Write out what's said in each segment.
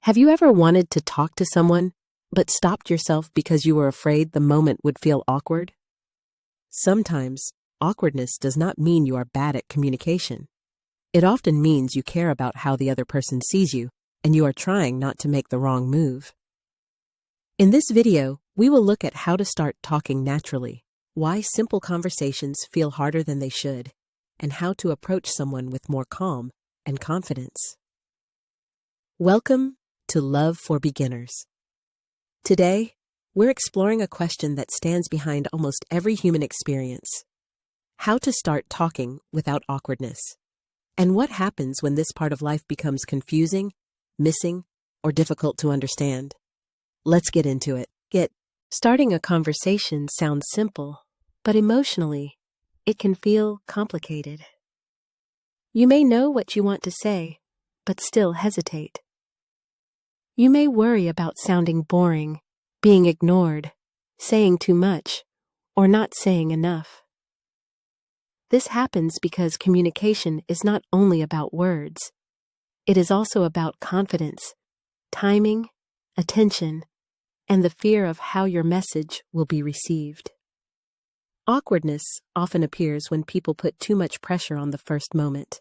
Have you ever wanted to talk to someone, but stopped yourself because you were afraid the moment would feel awkward? Sometimes, awkwardness does not mean you are bad at communication. It often means you care about how the other person sees you, and you are trying not to make the wrong move. In this video, we will look at how to start talking naturally, why simple conversations feel harder than they should, and how to approach someone with more calm and confidence. Welcome to Love for Beginners. Today, we're exploring a question that stands behind almost every human experience: how to start talking without awkwardness, and what happens when this part of life becomes confusing, missing, or difficult to understand. Let's get into it. Starting a conversation sounds simple, but emotionally, it can feel complicated. You may know what you want to say, but still hesitate. You may worry about sounding boring, being ignored, saying too much, or not saying enough. This happens because communication is not only about words. It is also about confidence, timing, attention, and the fear of how your message will be received. Awkwardness often appears when people put too much pressure on the first moment.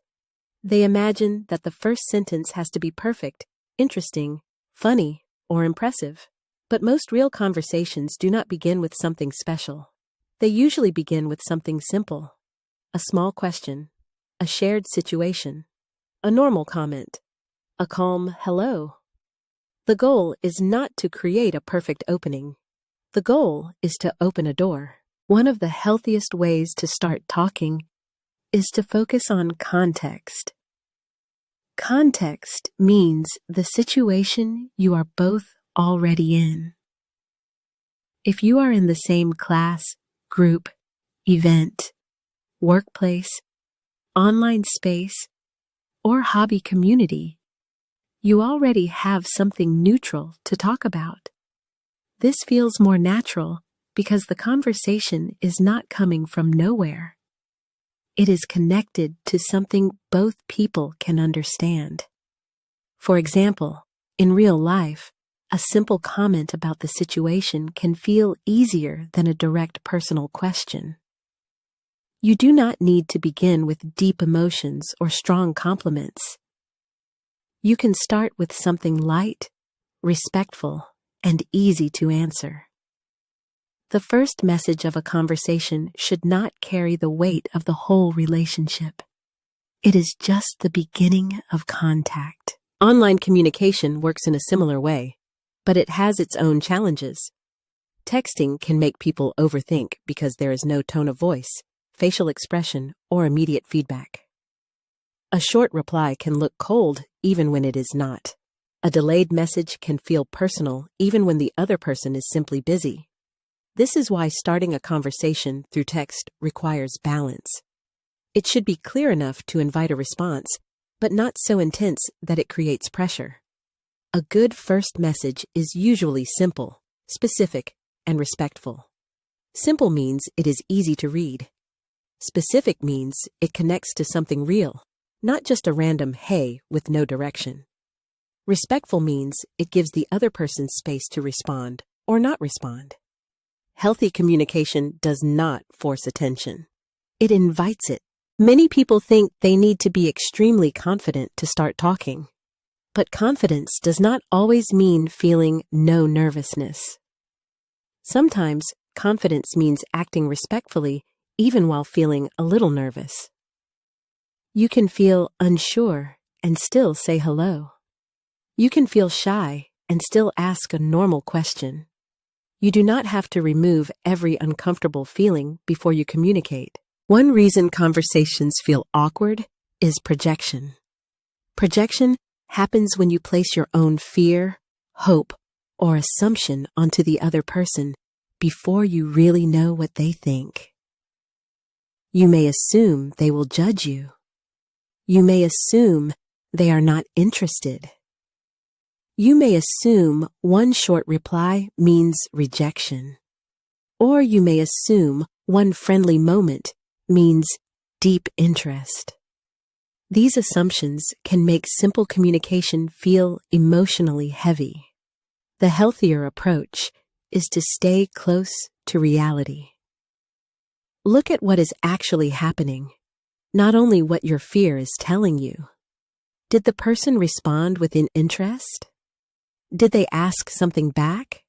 They imagine that the first sentence has to be perfect, interesting, funny, or impressive. But most real conversations do not begin with something special. They usually begin with something simple: a small question, a shared situation, a normal comment, a calm hello. The goal is not to create a perfect opening. The goal is to open a door. One of the healthiest ways to start talking is to focus on context. Context means the situation you are both already in. If you are in the same class, group, event, workplace, online space, or hobby community, you already have something neutral to talk about. This feels more natural because the conversation is not coming from nowhere. It is connected to something both people can understand. For example, in real life, a simple comment about the situation can feel easier than a direct personal question. You do not need to begin with deep emotions or strong compliments. You can start with something light, respectful, and easy to answer. The first message of a conversation should not carry the weight of the whole relationship. It is just the beginning of contact. Online communication works in a similar way, but it has its own challenges. Texting can make people overthink because there is no tone of voice, facial expression, or immediate feedback. A short reply can look cold even when it is not. A delayed message can feel personal even when the other person is simply busy. This is why starting a conversation through text requires balance. It should be clear enough to invite a response, but not so intense that it creates pressure. A good first message is usually simple, specific, and respectful. Simple means it is easy to read. Specific means it connects to something real, not just a random hey with no direction. Respectful means it gives the other person space to respond or not respond. Healthy communication does not force attention. It invites it. Many people think they need to be extremely confident to start talking. But confidence does not always mean feeling no nervousness. Sometimes confidence means acting respectfully even while feeling a little nervous. You can feel unsure and still say hello. You can feel shy and still ask a normal question. You do not have to remove every uncomfortable feeling before you communicate. One reason conversations feel awkward is projection. Projection happens when you place your own fear, hope, or assumption onto the other person before you really know what they think. You may assume they will judge you. You may assume they are not interested. You may assume one short reply means rejection. Or you may assume one friendly moment means deep interest. These assumptions can make simple communication feel emotionally heavy. The healthier approach is to stay close to reality. Look at what is actually happening, not only what your fear is telling you. Did the person respond with interest? Did they ask something back?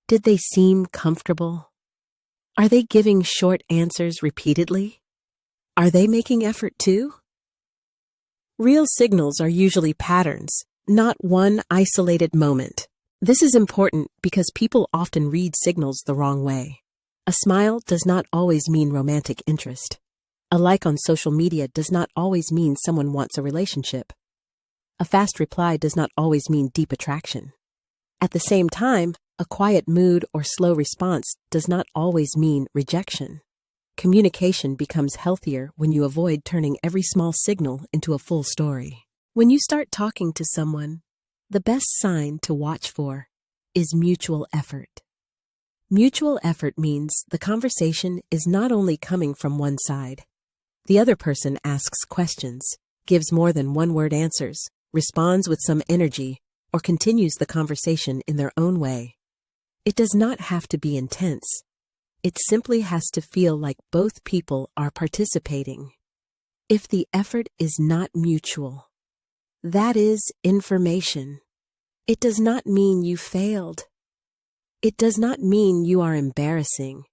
Did they seem comfortable? Are they giving short answers repeatedly? Are they making effort too? Real signals are usually patterns, not one isolated moment. This is important because people often read signals the wrong way. A smile does not always mean romantic interest. A like on social media does not always mean someone wants a relationship. A fast reply does not always mean deep attraction. At the same time, a quiet mood or slow response does not always mean rejection. Communication becomes healthier when you avoid turning every small signal into a full story. When you start talking to someone, the best sign to watch for is mutual effort. Mutual effort means the conversation is not only coming from one side. The other person asks questions, gives more than one-word answers, responds with some energy, or continues the conversation in their own way. It does not have to be intense. It simply has to feel like both people are participating. If the effort is not mutual, that is information. It does not mean you failed. It does not mean you are embarrassing.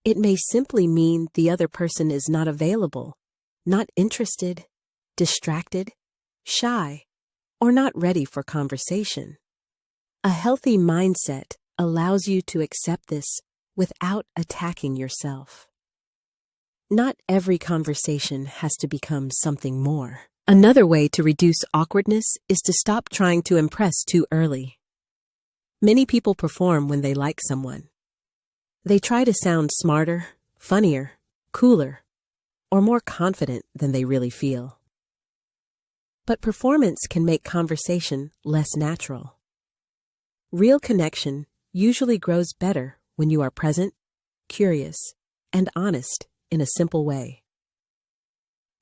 It may simply mean the other person is not available, not interested, distracted, shy, or not ready for conversation. A healthy mindset allows you to accept this without attacking yourself. Not every conversation has to become something more. Another way to reduce awkwardness is to stop trying to impress too early. Many people perform when they like someone. They try to sound smarter, funnier, cooler, or more confident than they really feel. But performance can make conversation less natural. Real connection usually grows better when you are present, curious, and honest in a simple way.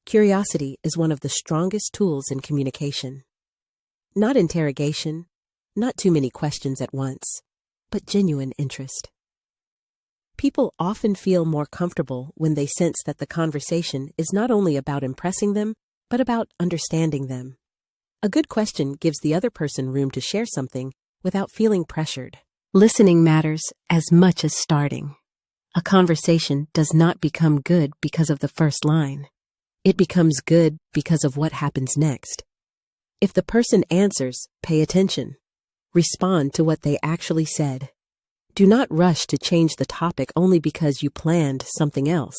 Curiosity is one of the strongest tools in communication. Not interrogation, not too many questions at once, but genuine interest. People often feel more comfortable when they sense that the conversation is not only about impressing them, but about understanding them. A good question gives the other person room to share something without feeling pressured. Listening matters as much as starting. A conversation does not become good because of the first line. It becomes good because of what happens next. If the person answers, pay attention. Respond to what they actually said. Do not rush to change the topic only because you planned something else.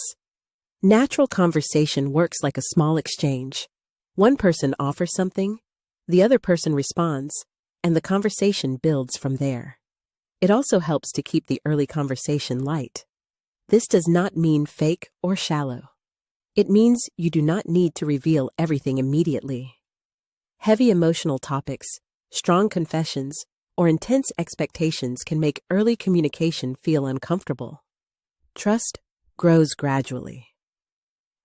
Natural conversation works like a small exchange. One person offers something, the other person responds, and the conversation builds from there. It also helps to keep the early conversation light. This does not mean fake or shallow. It means you do not need to reveal everything immediately. Heavy emotional topics, strong confessions, or intense expectations can make early communication feel uncomfortable. Trust grows gradually.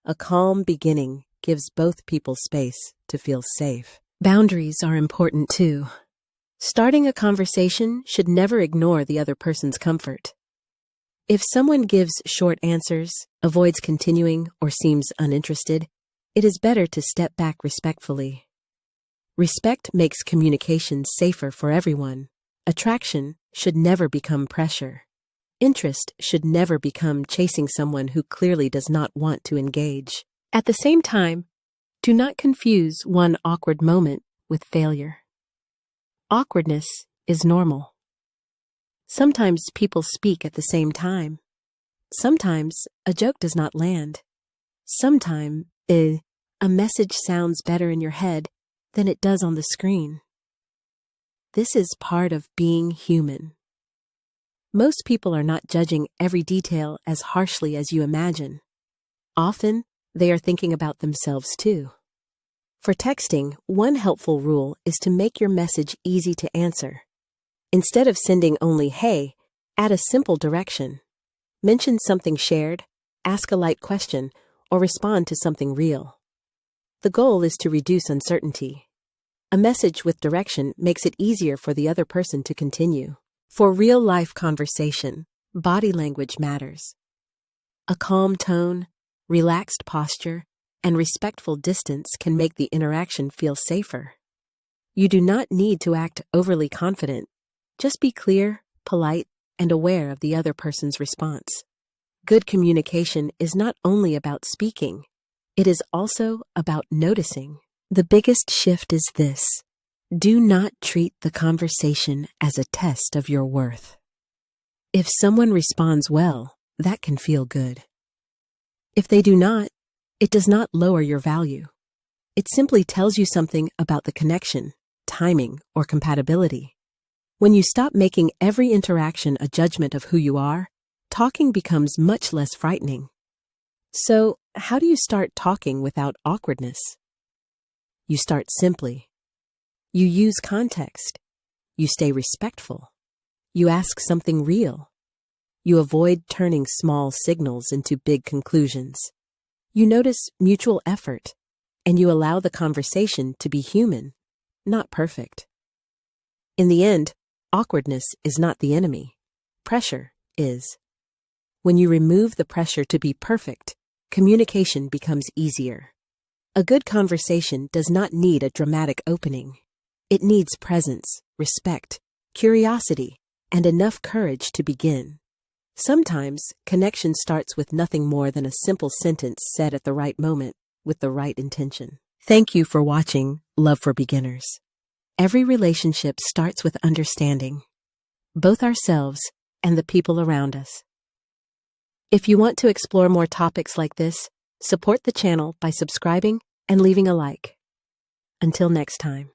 A calm beginning gives both people space to feel safe. Boundaries are important too. Starting a conversation should never ignore the other person's comfort. If someone gives short answers, avoids continuing, or seems uninterested, it is better to step back respectfully. Respect makes communication safer for everyone. Attraction should never become pressure. Interest should never become chasing someone who clearly does not want to engage. At the same time, do not confuse one awkward moment with failure. Awkwardness is normal. Sometimes people speak at the same time. Sometimes a joke does not land. Sometimes a message sounds better in your head than it does on the screen. This is part of being human. Most people are not judging every detail as harshly as you imagine. Often, they are thinking about themselves too. For texting, one helpful rule is to make your message easy to answer. Instead of sending only "hey," add a simple direction. Mention something shared, ask a light question, or respond to something real. The goal is to reduce uncertainty. A message with direction makes it easier for the other person to continue. For real-life conversation, body language matters. A calm tone, relaxed posture, and respectful distance can make the interaction feel safer. You do not need to act overly confident. Just be clear, polite, and aware of the other person's response. Good communication is not only about speaking, it is also about noticing. The biggest shift is this: do not treat the conversation as a test of your worth. If someone responds well, that can feel good. If they do not, it does not lower your value. It simply tells you something about the connection, timing, or compatibility. When you stop making every interaction a judgment of who you are, talking becomes much less frightening. So, how do you start talking without awkwardness? You start simply. You use context. You stay respectful. You ask something real. You avoid turning small signals into big conclusions. You notice mutual effort, and you allow the conversation to be human, not perfect. In the end, awkwardness is not the enemy. Pressure is. When you remove the pressure to be perfect, communication becomes easier. A good conversation does not need a dramatic opening. It needs presence, respect, curiosity, and enough courage to begin. Sometimes, connection starts with nothing more than a simple sentence said at the right moment with the right intention. Thank you for watching Love for Beginners. Every relationship starts with understanding, both ourselves and the people around us. If you want to explore more topics like this, support the channel by subscribing and leaving a like. Until next time.